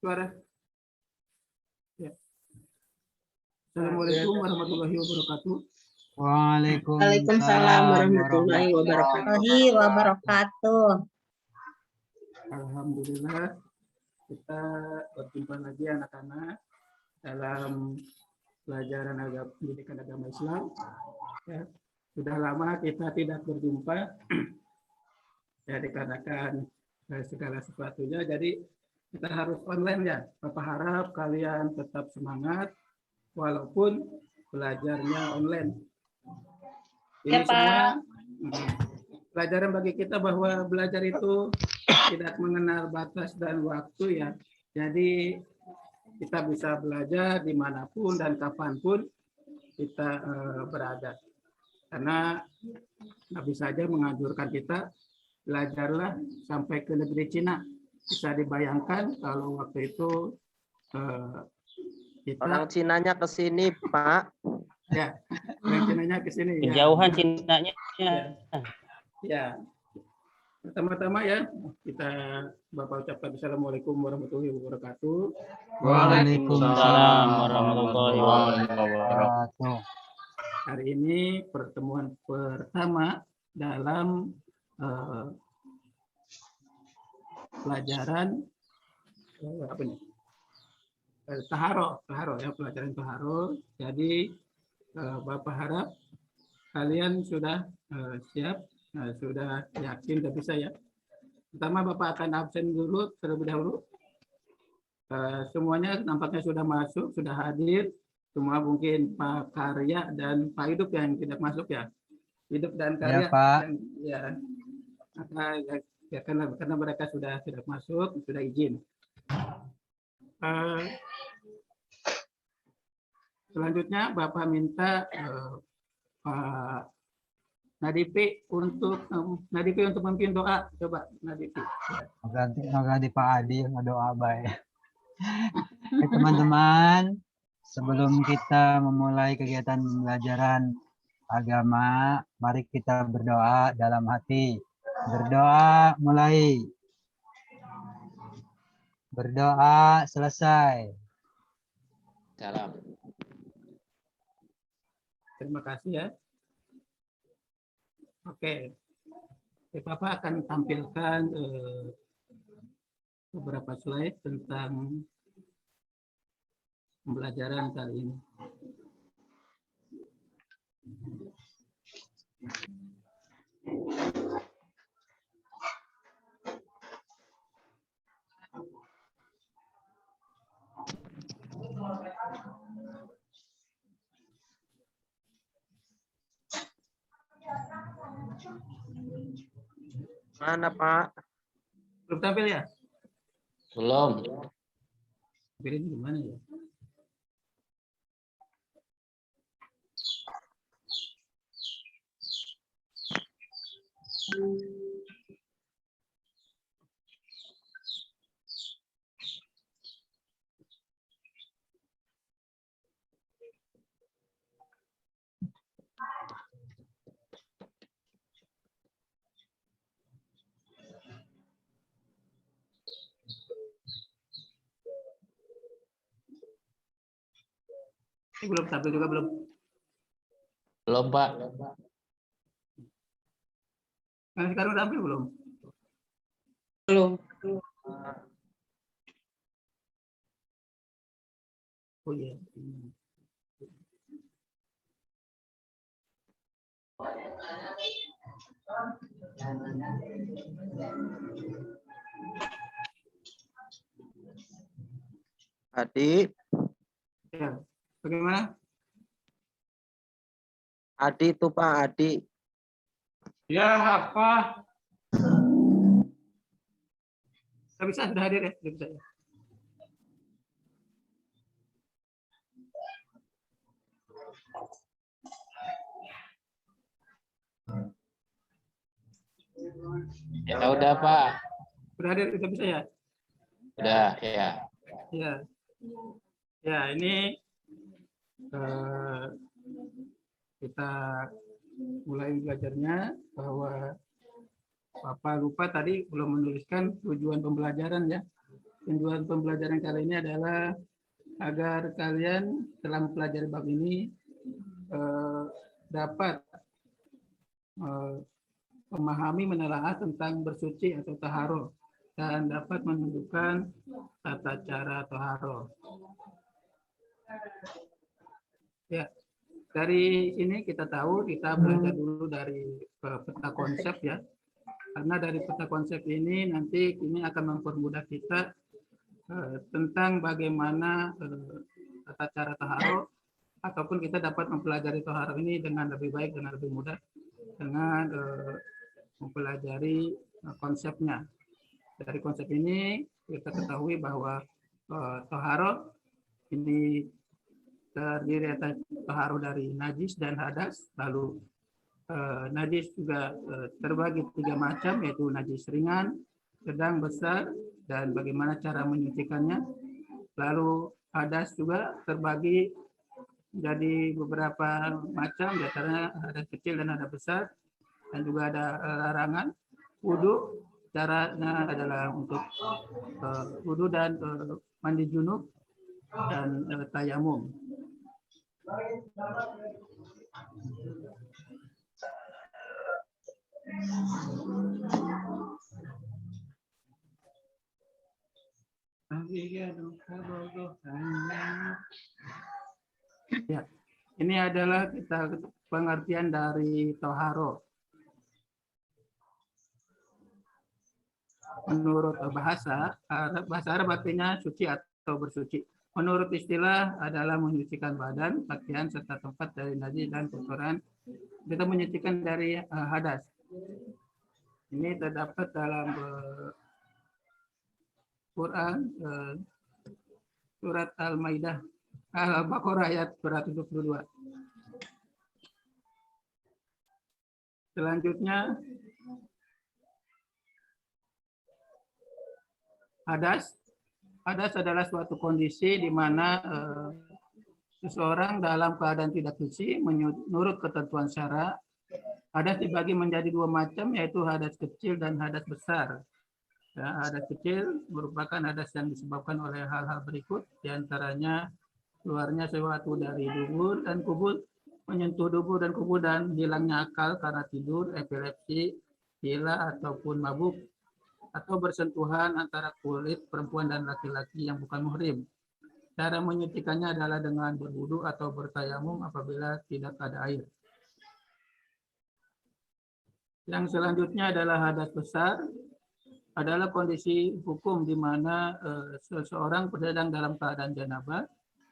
Suara. Ya. Assalamualaikum warahmatullahi wabarakatuh. Waalaikumsalam warahmatullahi wabarakatuh. Alhamdulillah kita berjumpa lagi anak-anak dalam pelajaran pendidikan agama Islam. Ya, sudah lama kita tidak berjumpa, ya dikarenakan segala sesuatunya. Jadi kita harus online ya. Bapak harap kalian tetap semangat walaupun belajarnya online. Ini Ya, semua pelajaran bagi kita bahwa belajar itu tidak mengenal batas dan waktu ya. Jadi kita bisa belajar dimanapun dan kapanpun kita berada. Karena Nabi saja menganjurkan kita belajarlah sampai ke negeri Cina. Bisa dibayangkan kalau waktu itu kita orang Cinanya ke sini, Pak. ya, orang Cinanya ke sini ya. Jauhan Cinanya. Ya. Pertama-tama ya kita Bapak ucapkan Assalamualaikum warahmatullahi wabarakatuh. Waalaikumsalam warahmatullahi wabarakatuh. Hari ini pertemuan pertama dalam pelajaran apa nih? Taharoh ya, pelajaran taharoh. Jadi Bapak harap kalian sudah siap, sudah yakin dan bisa ya. Pertama Bapak akan absen dulu terlebih dahulu. Semuanya nampaknya sudah masuk, sudah hadir. Semua mungkin Pak Karya dan Pak Hidup yang tidak masuk ya. Hidup dan Karya. Ya, Pak. Ya, karena mereka sudah tidak masuk, sudah izin. Selanjutnya Bapak minta Pak Nadipi untuk memimpin doa. Coba Nadipi. Ganti Pak Adi doa baik. Teman-teman, sebelum kita memulai kegiatan pembelajaran agama, mari kita berdoa dalam hati. Berdoa mulai. Berdoa selesai. Salam. Terima kasih ya. Oke. Bapak akan tampilkan beberapa slide tentang pembelajaran kali ini. Mana, Pak? Belum tampil ya? Belum. Tampilin gimana ya? Ini belum tampil juga belum? Belum, Pak. Nah, sekarang udah tampil belum? Belum. Oh iya. Adi. Ya. Bagaimana? Adi itu, Pak. Adi. Ya, apa? Sudah hadir ya? Sudah bisa ya? Ya udah, Pak. Sudah hadir, sudah bisa ya? Udah, ya. Ya. Ya, ini kita mulai belajarnya bahwa Bapak lupa tadi belum menuliskan tujuan pembelajaran ya. Tujuan pembelajaran kali ini adalah agar kalian setelah mempelajari bab ini dapat memahami menelaah tentang bersuci atau taharoh dan dapat menunjukkan tata cara taharoh. Ya, dari sini kita tahu kita belajar dulu dari peta konsep ya. Karena dari peta konsep ini nanti ini akan mempermudah kita tentang bagaimana tata cara taharoh ataupun kita dapat mempelajari taharoh ini dengan lebih baik, dengan lebih mudah dengan mempelajari konsepnya. Dari konsep ini kita ketahui bahwa taharoh ini terdiri atas taharoh dari najis dan hadas. Lalu najis juga terbagi 3 macam, yaitu najis ringan, sedang, besar, dan bagaimana cara menyucikannya. Lalu hadas juga terbagi jadi beberapa macam, biasanya hadas kecil dan hadas besar, dan juga ada larangan. Wudu, caranya adalah untuk wudu dan mandi junub dan tayamum. Ya, ini adalah kita pengertian dari toharo. Menurut bahasa Arab artinya suci atau bersuci. Menurut istilah adalah menyucikan badan, pakaian, serta tempat dari najis dan kotoran. Kita menyucikan dari hadas. Ini terdapat dalam Quran surat Al-Maidah Al-Baqarah ayat 122. Selanjutnya hadas. Hadas adalah suatu kondisi di mana seseorang dalam keadaan tidak suci menurut ketentuan syara. Hadas dibagi menjadi 2 macam, yaitu hadas kecil dan hadas besar. Ya, hadas kecil merupakan hadas yang disebabkan oleh hal-hal berikut, diantaranya keluarnya sesuatu dari dubur dan kubur, menyentuh dubur dan kubur, dan hilangnya akal karena tidur, epilepsi, gila ataupun mabuk, atau bersentuhan antara kulit perempuan dan laki-laki yang bukan muhrim. Cara menyucikannya adalah dengan berwudu atau bertayamum apabila tidak ada air. Yang selanjutnya adalah hadas besar, adalah kondisi hukum di mana seseorang sedang dalam keadaan janabat.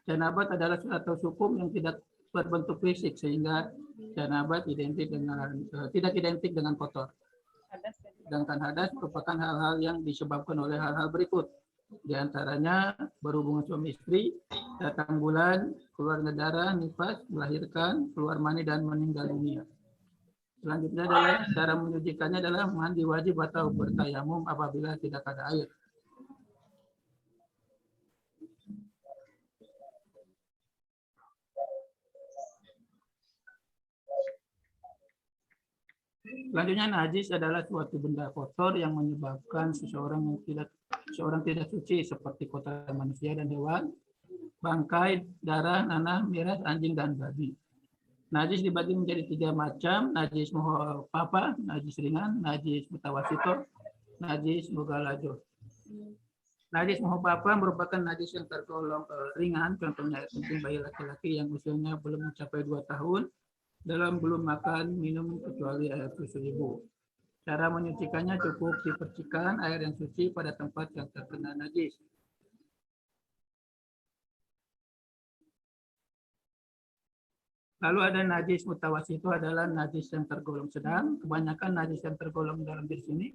Janabat adalah suatu hukum yang tidak berbentuk fisik, sehingga janabat tidak identik dengan kotor. Sedangkan hadas merupakan hal-hal yang disebabkan oleh hal-hal berikut. Di antaranya berhubungan suami istri, datang bulan, keluarnya darah, nifas, melahirkan, keluar mani, dan meninggal dunia. Selanjutnya adalah cara menyucikannya adalah mandi wajib atau bertayamum apabila tidak ada air. Selanjutnya najis adalah suatu benda kotor yang menyebabkan seseorang tidak suci, seperti kotoran manusia dan hewan, bangkai, darah, nanah, miras, anjing, dan babi. Najis dibagi menjadi 3 macam, najis muhafafah, najis ringan, najis mutawasito, najis mughalazo. Najis muhafafah merupakan najis yang tergolong ringan, contohnya kencing bayi laki-laki yang usianya belum mencapai 2 tahun, dalam belum makan, minum kecuali air susu ibu. Cara menyucikannya cukup dipercikan air yang suci pada tempat yang terkena najis. Lalu ada najis mutawasit, itu adalah najis yang tergolong sedang. Kebanyakan najis yang tergolong dalam diri sini.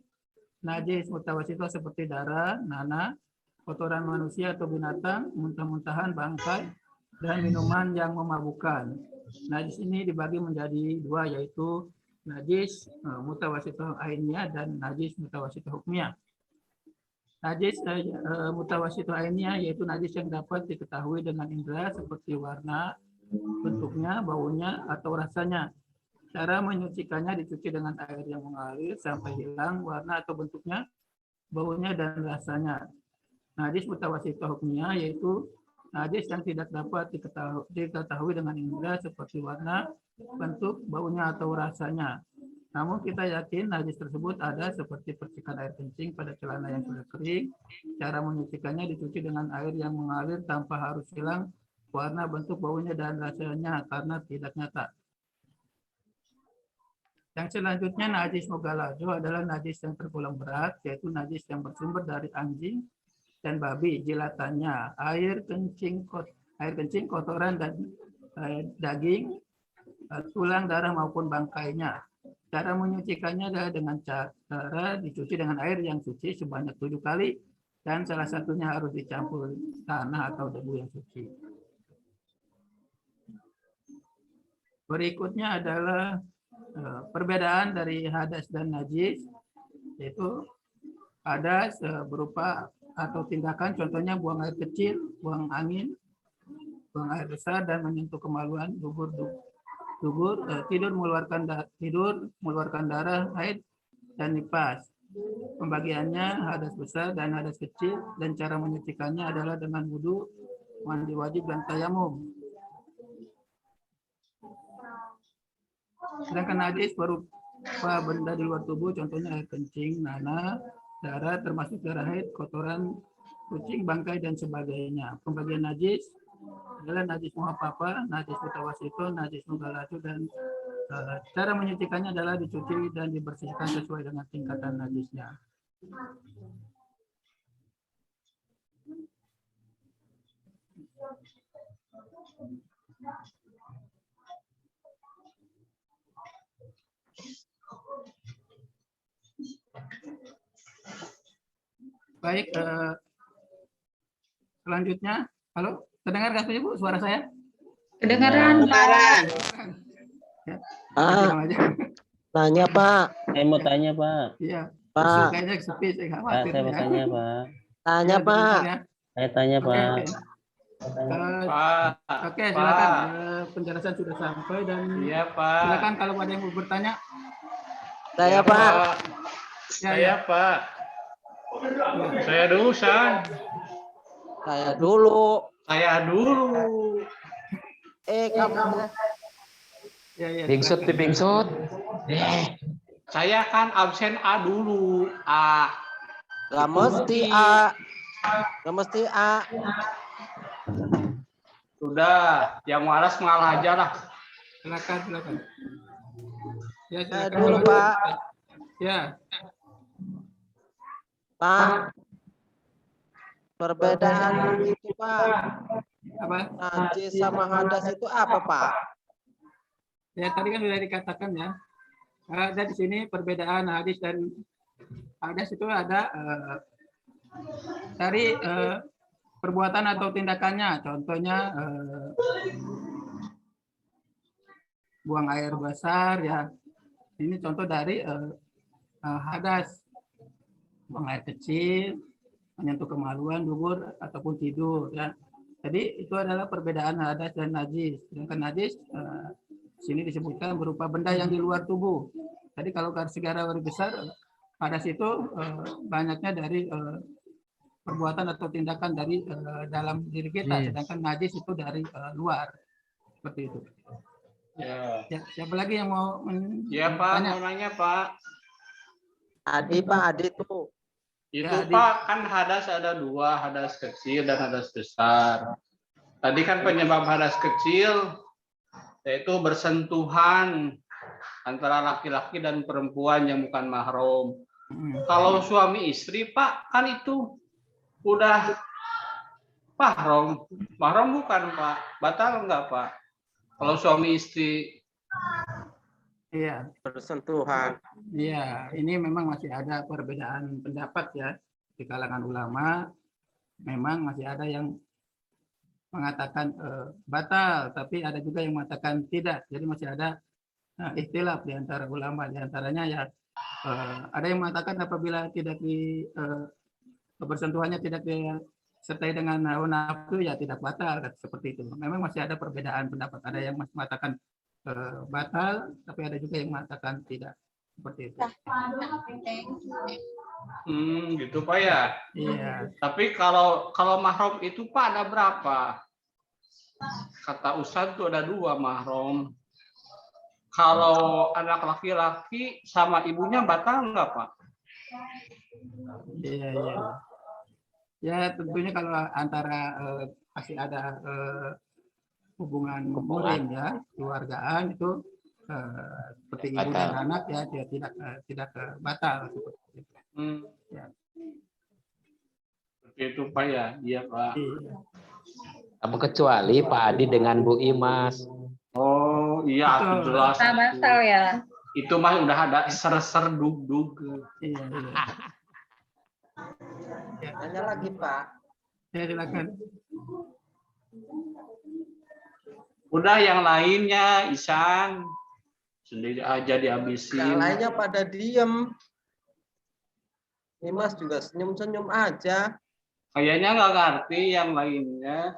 Najis mutawasit itu seperti darah, nanah, kotoran manusia atau binatang, muntah-muntahan, bangkai, dan minuman yang memabukkan. Najis ini dibagi menjadi 2, yaitu najis mutawasit ainiyah dan najis mutawasit hukmiyah. Najis mutawasit ainiyah yaitu najis yang dapat diketahui dengan indera seperti warna, bentuknya, baunya, atau rasanya. Cara menyucikannya dicuci dengan air yang mengalir sampai hilang warna atau bentuknya, baunya, dan rasanya. najis mutawasithah hukmiyah, yaitu najis yang tidak dapat diketahui dengan indera seperti warna, bentuk, baunya atau rasanya. Namun kita yakin najis tersebut ada seperti percikan air kencing pada celana yang sudah kering. Cara menyucikannya dicuci dengan air yang mengalir tanpa harus hilang warna, bentuk, baunya, dan rasanya karena tidak nyata. Yang selanjutnya najis mughalladho adalah najis yang tergolong berat, yaitu najis yang bersumber dari anjing dan babi. Jilatannya, air kencing, kotoran, dan daging, tulang, darah maupun bangkainya. Cara menyucikannya adalah dengan cara dicuci dengan air yang suci sebanyak 7 kali, dan salah satunya harus dicampur tanah atau debu yang suci. Berikutnya adalah perbedaan dari hadas dan najis, yaitu hadas berupa atau tindakan, contohnya buang air kecil, buang angin, buang air besar, dan menyentuh kemaluan, dubur, tidur mengeluarkan darah, haid, dan nifas. Pembagiannya hadas besar dan hadas kecil, dan cara menyucikannya adalah dengan wudu, mandi wajib, dan tayamum. Sedangkan najis berupa benda di luar tubuh, contohnya air kencing, nanah, darah, termasuk darah haid, kotoran kucing, bangkai, dan sebagainya. Pembagian najis adalah najis muhaffafah, najis mutawasithah, najis mughalladho, dan cara menyucikannya adalah dicuci dan dibersihkan sesuai dengan tingkatan najisnya. Baik, selanjutnya, halo, terdengar nggak Ibu suara saya? Kedengaran, Pak. Ya, Pak, aja. tanya Pak. Saya mau tanya, Pak. Iya, Pak. kayaknya sepi, saya Pak, khawatir. saya mau tanya, Pak. Tanya Ya, Pak. sebentar ya. Saya tanya, Oke, Pak. oke. Oke, silakan. Penjelasan sudah sampai dan Iya, Pak. silakan kalau ada yang mau bertanya. Saya Iya, Pak. Ya, Saya, ya. Pak. Saya dulu, San. Saya dulu. Saya dulu. Kamu. Ya, ya. Bingsut di bingsut. Saya kan absen A dulu. A. Gak mesti A. Gak mesti A. Sudah, yang malas ngalah aja lah. Silakan, silakan. Ya, Saya silakan. dulu Pak. Ya, Pak. Perbedaan itu Pak. apa? Najis sama hadas itu apa Pak? Ya, tadi kan sudah dikatakan ya. Ada di sini perbedaan hadis dan hadas itu ada dari perbuatan atau tindakannya. Contohnya buang air besar ya. Ini contoh dari hadas. Buang air kecil, menyentuh kemaluan, dubur ataupun tidur ya. Jadi itu adalah perbedaan hadas dan najis. Sedangkan najis sini disebutkan berupa benda yang di luar tubuh. Tadi kalau segala garis besar, hadas itu banyaknya dari perbuatan atau tindakan dari dalam diri kita, sedangkan najis itu dari luar. Seperti itu. Ya. Ya, siapa lagi yang mau Ya, Pak, tanya? mau nanya, Pak. Adi Pak, Adi tuh. Itu, Ya, Adi. Pak, kan hadas ada dua, hadas kecil dan hadas besar. Tadi kan penyebab hadas kecil yaitu bersentuhan antara laki-laki dan perempuan yang bukan mahram. Kalau suami istri, Pak, kan itu udah mahram. Mahram bukan, Pak? Batal enggak, Pak? Kalau suami istri. Iya, Bersentuhan. iya. Ini memang masih ada perbedaan pendapat ya di kalangan ulama. Memang masih ada yang mengatakan batal, tapi ada juga yang mengatakan tidak. Jadi masih ada ikhtilaf di antara ulama. Di antaranya ya ada yang mengatakan apabila tidak bersentuhannya tidak disertai dengan hawa nafsu ya tidak batal, seperti itu. Memang masih ada perbedaan pendapat. Ada yang mengatakan batal, tapi ada juga yang mengatakan tidak, seperti itu. Gitu Pak ya. Iya. Tapi kalau mahram itu Pak ada berapa? Kata Ustadz tuh ada 2 mahram. Kalau anak laki-laki sama ibunya batal nggak Pak? Iya, iya. Ya tentunya kalau antara masih ada hubungan murim ya, keluargaan itu seperti ibu dan Batal. anak ya dia tidak batal seperti itu. Ya. Seperti itu Pak ya. Iya Pak. Iya. Kamu kecuali Pak Adi dengan Bu Imas. Oh iya Betul. itu jelas. Nah, batal ya. Itu mah udah ada ser-ser dug-dug. Iya, iya. Tanya lagi Pak. Ya silakan. Udah yang lainnya Isan sendiri aja dihabisin. Yang lainnya pada diem. Imas juga senyum-senyum aja. Kayaknya nggak ngerti yang lainnya.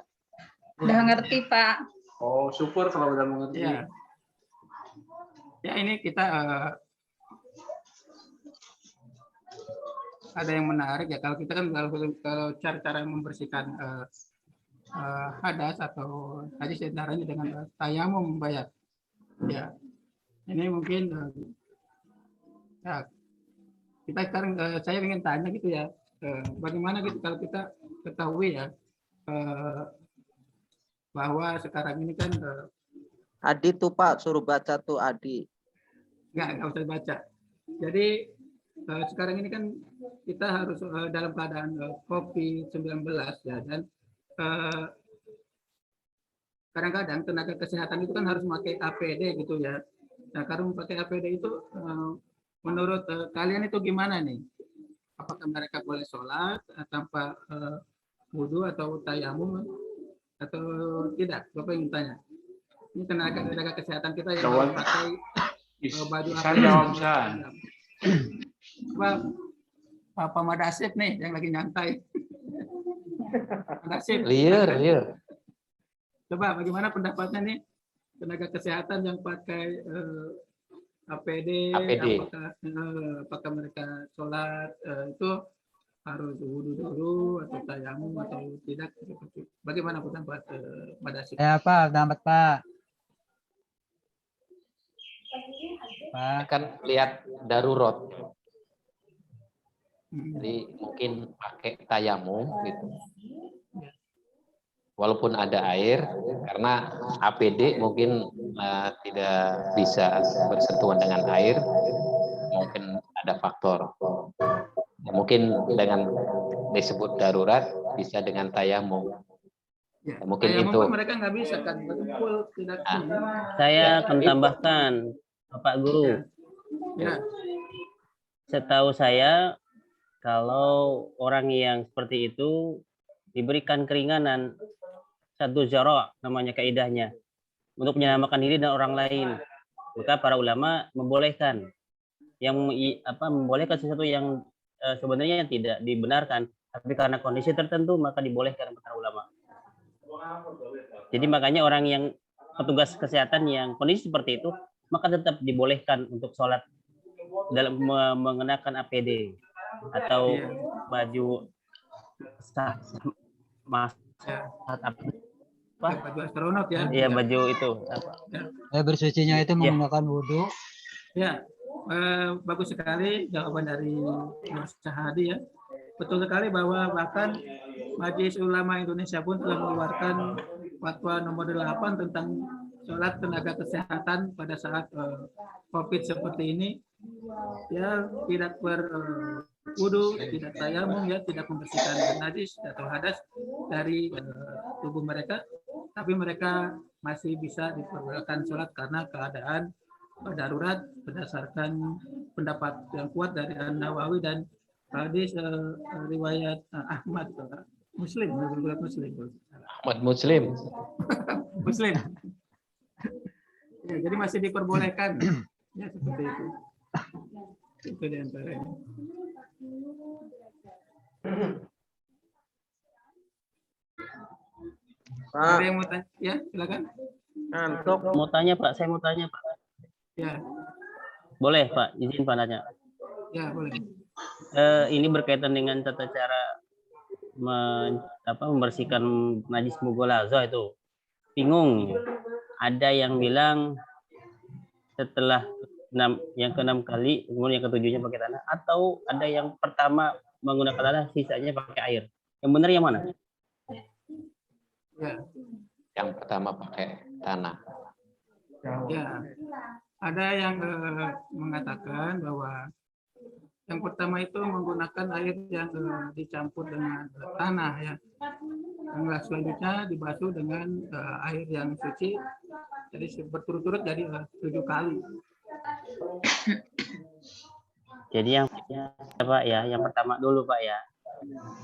Udah ngerti, Pak. Oh syukur kalau udah mengerti. Ya. Ya ini kita ada yang menarik ya kalau kita kan kalau cara-cara membersihkan hadas atau hadis diantaranya dengan tayamum bayat. Ya. Ini mungkin ya, kita sekarang saya ingin tanya gitu ya, bagaimana gitu kalau kita ketahui ya bahwa sekarang ini kan Adi tuh Pak, suruh baca tuh Adi. nggak usah baca. Jadi sekarang ini kan kita harus dalam keadaan COVID-19 ya, dan kadang-kadang tenaga kesehatan itu kan harus memakai APD gitu ya. Nah, kalau memakai APD itu menurut kalian itu gimana nih? Apakah mereka boleh sholat tanpa wudhu atau tayamum atau tidak? Bapak ingin tanya. Ini tenaga kesehatan kita yang harus pakai baju Isan jawab Isan. Pak Madasip nih yang lagi nyantai. Madasip. Liar. Coba bagaimana pendapatnya nih tenaga kesehatan yang pakai APD. Apakah mereka sholat itu harus wudhu dulu atau tayamum atau tidak? Bagaimana pendapat Madasip? Ya Pak, selamat Pak. Pak. Kan lihat darurat. Jadi mungkin pakai tayamum gitu. Walaupun ada air, karena APD mungkin tidak bisa bersentuhan dengan air, mungkin ada faktor. Ya, mungkin dengan disebut darurat bisa dengan tayamum. Ya, Mungkin tayamum itu. kan mereka nggak bisa kan, berkumpul tidak. Saya akan tambahkan, Bapak Guru. Ya, Setahu saya, kalau orang yang seperti itu diberikan keringanan, satu jarak namanya kaidahnya, untuk menyelamatkan diri dan orang lain, maka para ulama membolehkan, membolehkan sesuatu yang sebenarnya tidak dibenarkan, tapi karena kondisi tertentu maka dibolehkan para ulama. Jadi makanya orang yang petugas kesehatan yang kondisi seperti itu, maka tetap dibolehkan untuk sholat dalam mengenakan APD atau baju baju astronot ya. Iya, baju itu. Bersucinya itu menggunakan wudhu. Ya, bagus sekali jawaban dari Mas Sahadi ya. Betul sekali bahwa bahkan Majelis Ulama Indonesia pun telah mengeluarkan fatwa nomor 8 tentang sholat tenaga kesehatan pada saat COVID seperti ini. Ya, tidak berwudu, tidak tayamum, ya, tidak membersihkan najis atau hadas dari tubuh mereka, tapi mereka masih bisa diperbolehkan sholat karena keadaan darurat berdasarkan pendapat yang kuat dari An-Nawawi dan hadis riwayat Ahmad Muslim. Ahmad Muslim. Muslim. Ya, jadi masih diperbolehkan. Ya, seperti itu. Itu diantaranya. Ada yang mau tanya? Ya, silakan. Ngantuk. Mau tanya Pak, saya mau tanya Pak. Ya, Boleh Pak, izin Pak nanya. ya boleh. ini berkaitan dengan tata cara membersihkan najis mughalazah itu. Bingung. Ada yang bilang setelah yang ke-6 kali, kemudian yang ke-7-nya pakai tanah, atau ada yang pertama menggunakan tanah, sisanya pakai air. Yang benar yang mana? Ya, Yang pertama pakai tanah. ya. Ada yang mengatakan bahwa yang pertama itu menggunakan air yang dicampur dengan tanah ya. Yang selanjutnya dibasuh dengan air yang suci. Jadi berturut-turut jadi 7 kali. Jadi yang Pak ya, yang pertama dulu Pak ya.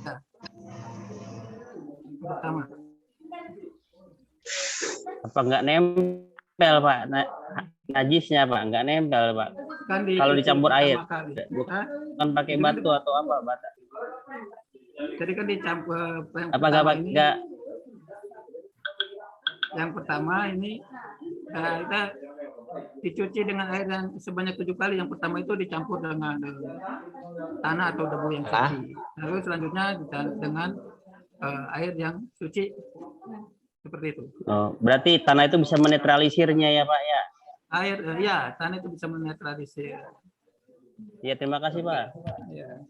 Ya. Pertama. Apa enggak nempel Pak? Najisnya Pak, enggak nempel Pak. Kan Kalau dicampur air, kali. bukan pakai batu atau apa bata. Jadi kan dicampur Apa enggak yang pertama ini kita dicuci dengan air yang sebanyak 7 kali. Yang pertama itu dicampur dengan tanah atau debu yang suci. Lalu selanjutnya dengan air yang suci seperti itu. Oh, berarti tanah itu bisa menetralisirnya ya Pak ya? Air ya, tanah itu bisa menetralisir. Ya, terima kasih Pak. Ya.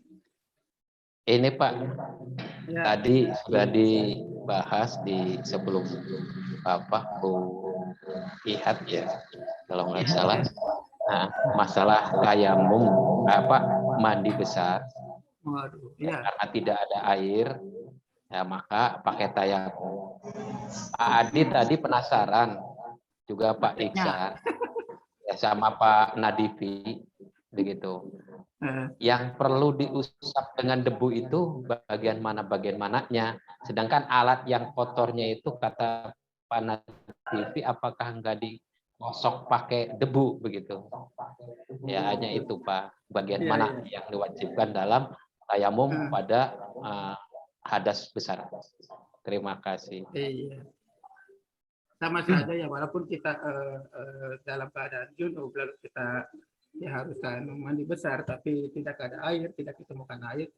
Ini Pak, Ya. tadi sudah dibahas di sebelum Bu lihat ya, kalau nggak salah. Nah, masalah tayamum mandi besar. Waduh, ya. Karena tidak ada air, ya maka pakai tayamum. Pak Adi tadi penasaran, juga Pak Iksan, ya sama Pak Nadifi, begitu. Yang perlu diusap dengan debu itu bagian mananya. Sedangkan alat yang kotornya itu kata Pak Nadifi, apakah enggak digosok pakai debu begitu? Ya hanya itu Pak, bagian mana yang diwajibkan dalam tayamum pada hadas besar. Terima kasih. Iya. Sama saja ya, walaupun kita dalam keadaan junub lalu kita diharuskan mandi besar tapi tidak ada air, tidak ditemukan air,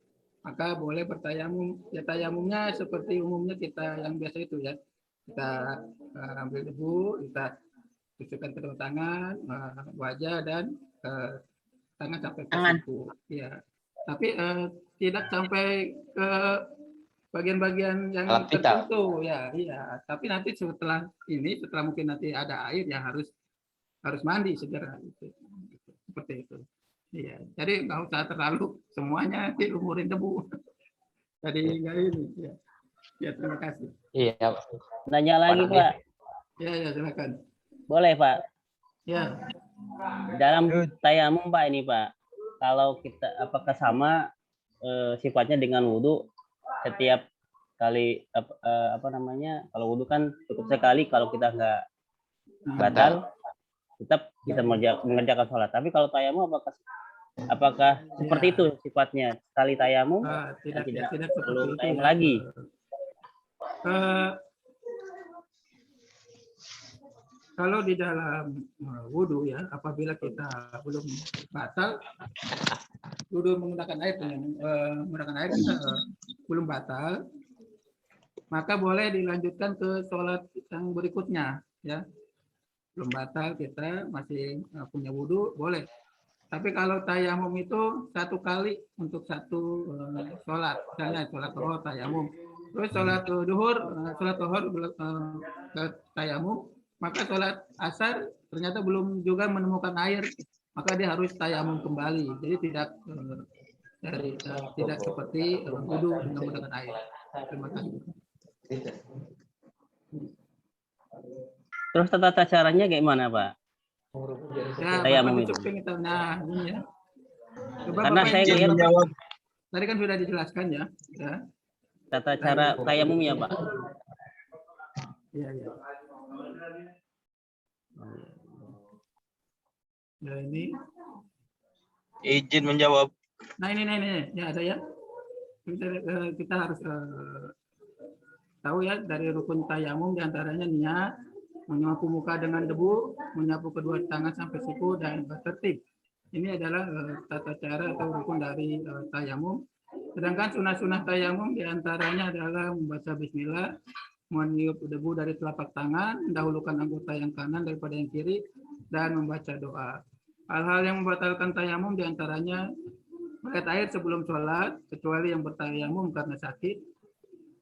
maka boleh bertayamum. Ya tayamumnya seperti umumnya kita yang biasa itu ya. Kita ambil debu, kita cucikan kedua tangan, wajah dan tangan sampai ke siku. Ya. Tapi tidak sampai ke bagian-bagian yang tertentu ya, iya. Tapi nanti setelah mungkin nanti ada air yang harus mandi segera gitu. Seperti itu. Iya. Jadi nggak usah terlalu semuanya dilumurin debu. Jadi nggak ini. Ya. Ya terima kasih. Iya. Nanya lagi Pak. Ya silakan. Boleh Pak. Ya. Dalam tayamum Pak ini Pak. Kalau kita apakah sama sifatnya dengan wudhu? Setiap kali kalau wudhu kan cukup sekali, kalau kita nggak batal tetap bisa mengerjakan sholat. Tapi kalau tayamum apakah seperti itu sifatnya? Sekali tayamum tidak perlu tayamum lagi. Kalau di dalam wudhu ya, apabila kita belum batal, wudhu menggunakan air kita belum batal, maka boleh dilanjutkan ke sholat yang berikutnya ya. Belum batal kita masih punya wudhu, boleh. Tapi kalau tayamum itu 1 kali untuk 1 sholat, misalnya sholat zuhur tayamum, terus sholat duhur tayamum, maka sholat asar ternyata belum juga menemukan air, maka dia harus tayamum kembali. Jadi tidak seperti wudhu dengan menggunakan air. Terima kasih. Terus tata caranya gimana Pak? Ya, Tayamum itu. Nah, ini ya. Coba Karena Bapak saya izin lihat menjawab. Tadi kan sudah dijelaskan ya. Tata cara tayamumnya Pak. Iya. Nah ini. Izin menjawab. Nah ini. Ya ada ya. Kita harus tahu ya dari rukun tayamum diantaranya niat, menyapu muka dengan debu, menyapu kedua tangan sampai siku dan bertertib. Ini adalah tata cara atau rukun dari tayamum. Sedangkan sunah-sunah tayamum diantaranya adalah membaca bismillah, meniup debu dari telapak tangan, mendahulukan anggota yang kanan daripada yang kiri, dan membaca doa. Hal-hal yang membatalkan tayamum diantaranya melihat air sebelum sholat, kecuali yang bertayamum karena sakit.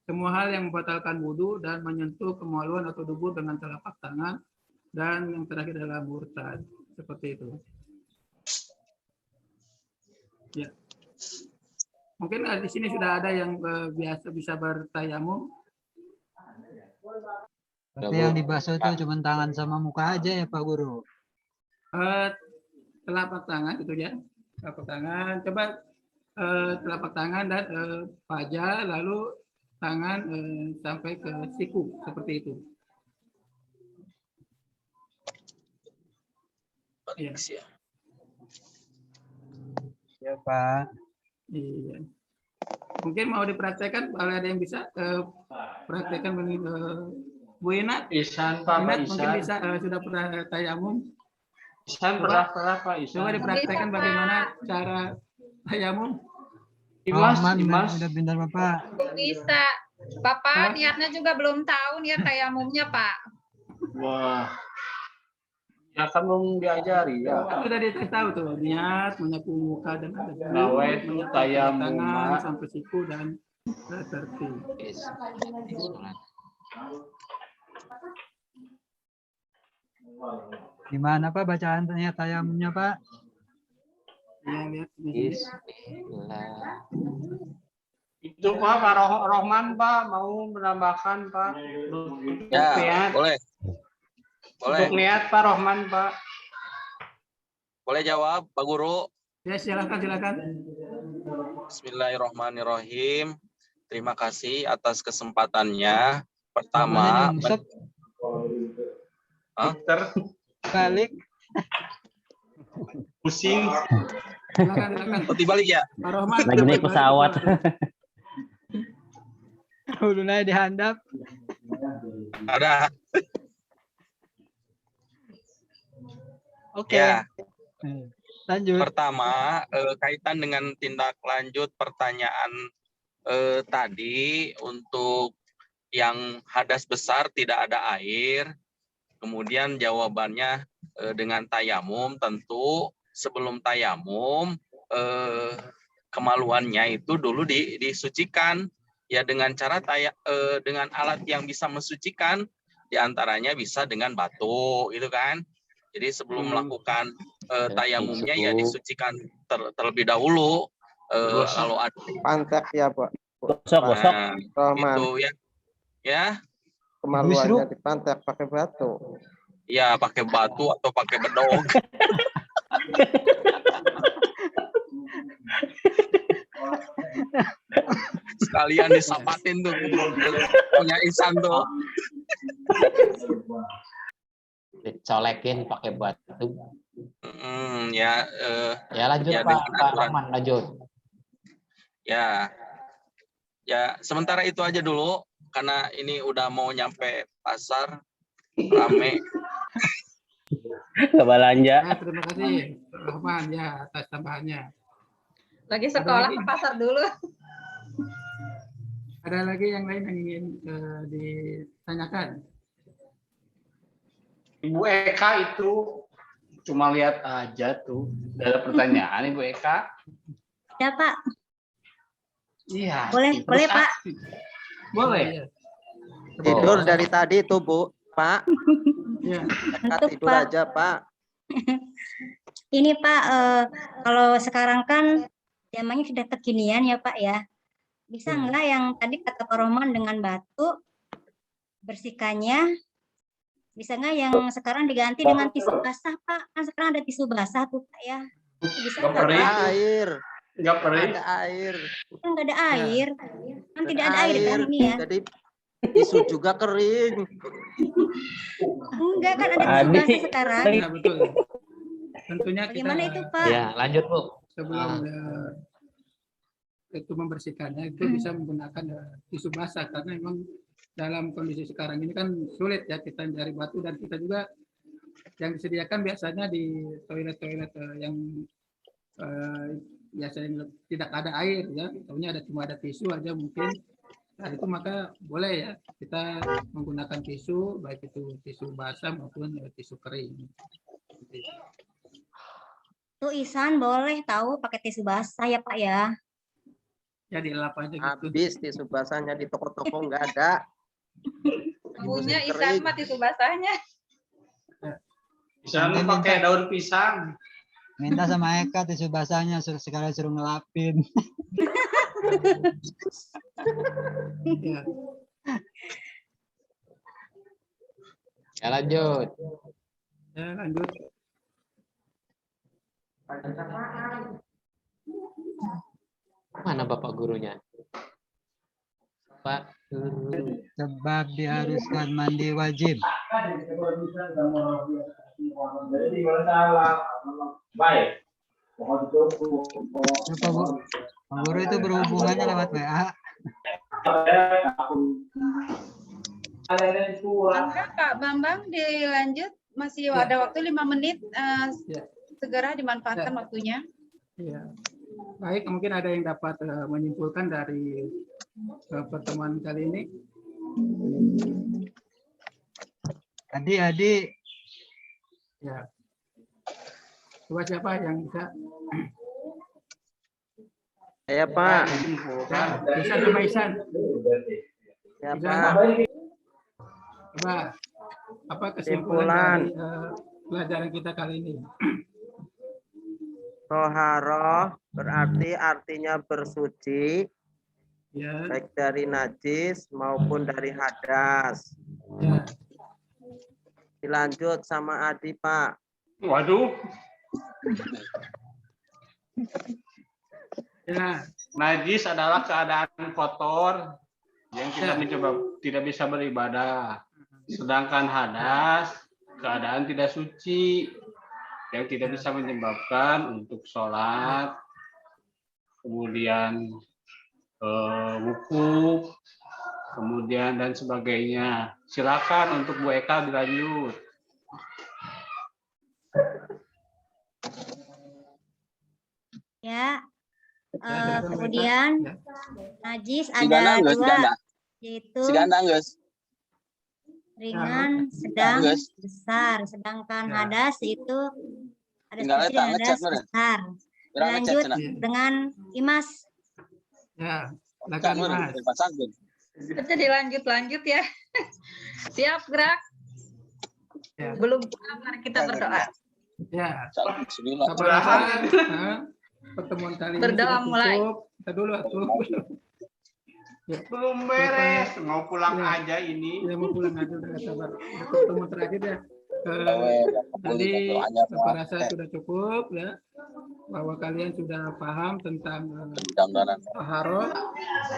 Semua hal yang membatalkan wudhu dan menyentuh kemaluan atau dubur dengan telapak tangan. Dan yang terakhir adalah murtad. Seperti itu. Ya. Mungkin di sini sudah ada yang biasa bisa bertayamum. Berarti yang dibasuh itu cuma tangan sama muka aja ya Pak Guru? Telapak tangan itu ya. Telapak tangan. Coba telapak tangan dan paja, lalu tangan sampai ke siku. Seperti itu. Ya. Ya Pak. Iya. Mungkin mau dipraktekkan, kalau ada yang bisa praktekkan Bu Inat. Isan, Pak Inat mungkin Isan. bisa sudah pernah tayamum. Isan pernah Pak Isan. Coba dipraktekkan bagaimana cara tayamum. Imas, Rahman Imas. udah pintar Bapak. Bisa. Bapak niatnya juga belum tahu niat tayamumnya, Pak. Wah. Ya kan belum diajari ya. Sudah dites tahu tuh, niat menyapu muka dan ada Nawaitu menyapu tayamum, tangan Mak. sampai siku dan tertib. Gimana Pak bacaannya tayamumnya Pak? Ya, lihat ini. Bismillah. Itu Pak Rohman Pak mau menambahkan Pak. Ya, Niat. boleh. Boleh. Untuk niat Pak Rohman Pak. Boleh jawab, Pak Guru. Ya, silakan. Bismillahirrahmanirrahim. Terima kasih atas kesempatannya. Namanya Pertama, nyungsep Dokter balik. pusing. Silakan. dibalik ya. Pak Rohman. Lagi naik pesawat. Udah naik dihandap. Ada. Oke. Ya. Lanjut. Pertama, kaitan dengan tindak lanjut pertanyaan tadi untuk yang hadas besar tidak ada air. Kemudian jawabannya dengan tayamum, tentu sebelum tayamum kemaluannya itu dulu disucikan ya dengan cara dengan alat yang bisa mensucikan, diantaranya bisa dengan batu itu kan. Jadi sebelum melakukan tayamumnya ya disucikan terlebih dahulu. Kalau ada Pantek ya Pak. Gosok. Rohman, itu ya kemaluannya dipantek pakai batu. ya pakai batu atau pakai bedog. Sekalian disapatin tuh punya Isan tuh. Dicolekin pakai batu. Ya Lanjut ya, Pak dengan aturan. Rahman, lanjut. Ya sementara itu aja dulu karena ini udah mau nyampe pasar rame. Ke belanja. Ya, terima kasih Pak Rohman ya atas tambahannya. Lagi sekolah ke pasar dulu. Ada lagi yang lain yang ingin ditanyakan? Ibu Eka itu cuma lihat aja tuh. Ada pertanyaan Ibu Eka? Ya Pak, Iya. boleh terus Pak. aktif. Boleh. Iya. Tidur dari tadi itu Bu, Pak. Ya. Eka Untuk tidur Pak. aja Pak. Ini Pak, kalau sekarang kan zamannya sudah kekinian ya Pak ya. Bisa enggak yang tadi kata Pak Roman dengan batu bersihkannya, bisa enggak yang sekarang diganti dengan tisu basah Pak? Kan sekarang ada tisu basah tuh Pak ya. Bisa Nggak enggak perih. Pak? Air, Enggak perih. ada air. Kan enggak ada air. Kan tidak ada air kan ini ya. Jadi tisu juga kering. Enggak kan ada tisu Adi. basah sekarang. Ya, betul. Tentunya kita Bagaimana itu Pak? Ya, lanjut Bu. sebelum itu membersihkannya itu bisa menggunakan tisu basah karena memang dalam kondisi sekarang ini kan sulit ya kita mencari batu dan kita juga yang disediakan biasanya di toilet-toilet yang biasanya tidak ada air ya, tahunya cuma ada tisu aja mungkin. Nah, itu maka boleh ya kita menggunakan tisu, baik itu tisu basah maupun tisu kering. Tuh Ihsan boleh tahu pakai tisu basah ya Pak ya. Ya dilap aja gitu. Habis tisu basahnya di toko-toko nggak ada. Punya Ihsan mah tisu basahnya. Bisa pakai daun pisang. Minta sama Eka tisu basahnya sekali suruh ngelapin. Ya. Ya lanjut. Ya, lanjut. Mana Bapak gurunya? Pak Guru. Sebab diharuskan mandi wajib. Pak Guru itu berhubungannya lewat WA. Maka Pak Bambang dilanjut, masih Ya. ada waktu 5 menit. Ya. Segera dimanfaatkan Ya. waktunya. Ya. Baik, mungkin ada yang dapat menyimpulkan dari pertemuan kali ini. Adik-adik, Ya. Coba siapa yang bisa? Ya Pak. Ya, Ihsan sama Ihsan. Ya Ihsan. Pak. Coba apa Kesimpulan. kesimpulan dari pelajaran kita kali ini? Toharoh berarti artinya bersuci, Ya. baik dari najis maupun dari hadas. Ya. Dilanjut sama Adi Pak. Waduh, Ya. najis adalah keadaan kotor yang Ya. tidak bisa beribadah. Sedangkan hadas keadaan tidak suci yang tidak bisa menyebabkan untuk sholat, kemudian wukuf, kemudian dan sebagainya. Silakan untuk Bu Eka dilanjut. Ya. Ya, Kemudian ya. najis Sigana, ada Gus, dua, sigana. yaitu Sigana, Gus. ringan, sedang, Gus. besar. Sedangkan Ya. hadas itu ada Tinggal kecil letak, dan hadas ngechat, Nur. besar. Kira ngechat, Lanjut cenah. dengan Imas. Ya. Cak, Silakan Nur, Mas. pasang, Gus. Jadi lanjut ya. Siap gerak. Ya. Belum pulang, mari kita berdoa. Ya. Cak, bismillah. Saya rasa pertemuan kali ini Berdoa sudah mulai. cukup. Kita dulu atuh. Ya. Belum beres, mau pulang Ya. aja ini. Ya, mau pulang aja udah sabar. Udah pertemuan terakhir ya. Tadi saya rasa sudah cukup ya, bahwa kalian sudah paham tentang taharah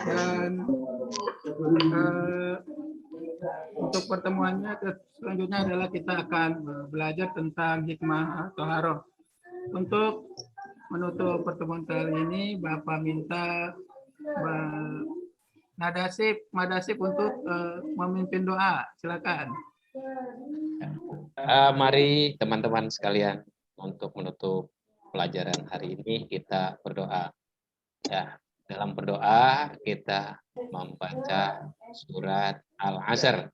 dan untuk pertemuannya selanjutnya adalah kita akan belajar tentang hikmah taharah. Untuk menutup pertemuan kali ini, Bapak minta Madasip untuk memimpin doa. Silakan. Mari teman-teman sekalian untuk menutup pelajaran hari ini kita berdoa. Ya, dalam berdoa kita membaca surat Al-Asr.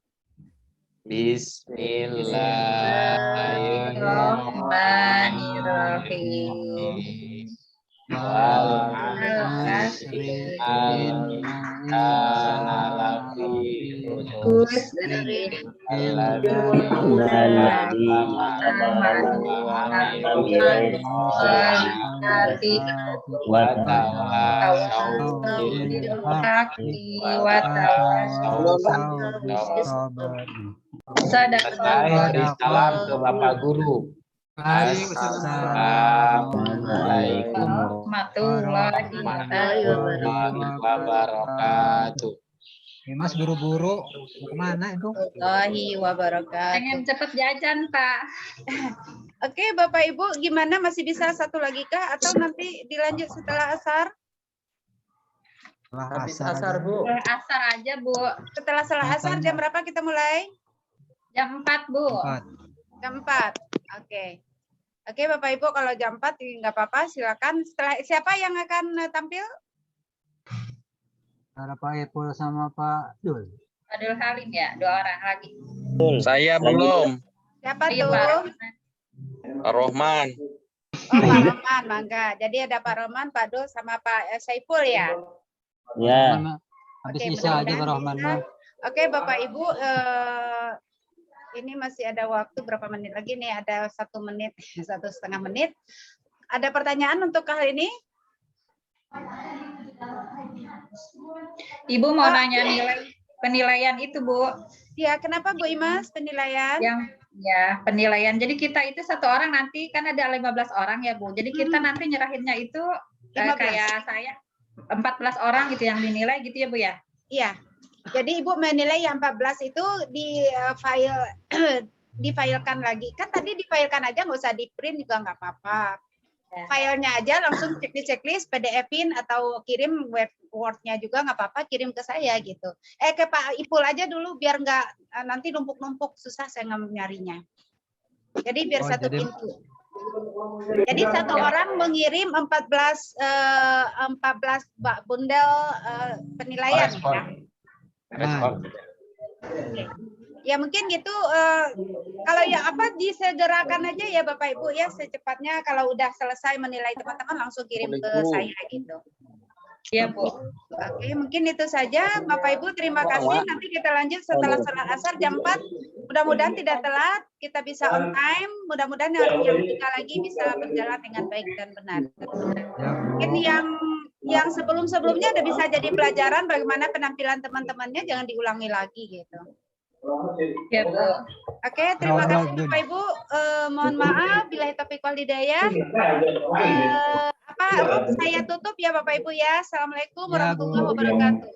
Bismillahirrahmanirrahim. Wal 'asri kana lafi Beri salam ke Bapak Guru. Assalamualaikum warahmatullahi wabarakatuh. Mas buru-buru mau kemana itu? Warahmatullahi wabarakatuh. Pengen cepet jajan, Pak. Oke, Bapak Ibu, gimana? Masih bisa satu lagi kah? Atau nanti dilanjut setelah asar? Habis asar Bu. Asar aja, Bu. Setelah asar jam berapa kita mulai? Jam 4, Bu. 4. Jam 4. Oke. Oke, Bapak Ibu, kalau jam 4 nggak apa-apa, silakan. Setelah siapa yang akan tampil? Ada Pak Ipul sama Pak Dul. Pak Dul Halim ya, 2 orang lagi. Saya belum. Siapa Iya, tuh? Pak Pak Rohman. Oh, Pak Roman, mangga. Jadi ada Pak Roman, Pak Dul, sama Pak Saiful ya? Ya. Habis Oke, Isa aja mudah-mudahan Pak Rohman. bisa. Oke, Bapak Ibu, ini masih ada waktu berapa menit lagi nih? Ada 1 menit, 1,5 menit. Ada pertanyaan untuk kali ini? Ibu mau nanya penilaian itu, Bu. Ya, kenapa Bu Imas penilaian? Ya, penilaian. Jadi kita itu 1 orang nanti kan ada 15 orang ya, Bu. Jadi kita nanti nyerahinnya itu 15. kayak saya 14 orang gitu yang dinilai gitu ya, Bu ya? Iya. Jadi Ibu menilai yang 14 itu di file difilekan lagi. Kan tadi difilekan aja, nggak usah di print juga nggak apa-apa. Ya. Filenya aja langsung checklist PDF-in atau kirim Word-nya juga nggak apa-apa, kirim ke saya gitu. Ke Pak Ipul aja dulu biar nggak nanti numpuk-numpuk, susah saya nyarinya. Jadi biar satu pintu. Jadi 1 orang mengirim 14 bundel penilaian ya. Respon. Oke. Ya mungkin gitu, kalau yang apa disegerakan aja ya Bapak Ibu ya, secepatnya kalau udah selesai menilai teman-teman langsung kirim ke saya gitu. Iya, Bu. Oke, mungkin itu saja Bapak Ibu, terima kasih. Nanti kita lanjut setelah sholat asar jam 4. Mudah-mudahan tidak telat, kita bisa on time. Mudah-mudahan yang 3 lagi bisa berjalan dengan baik dan benar. Mungkin yang sebelum-sebelumnya udah bisa jadi pelajaran bagaimana penampilan teman-temannya, jangan diulangi lagi gitu. Ya, Bu. Oke, terima kasih Bapak Ibu. Mohon maaf bila taufiq wal hidayah. Saya tutup ya Bapak Ibu ya. Assalamualaikum warahmatullahi wabarakatuh.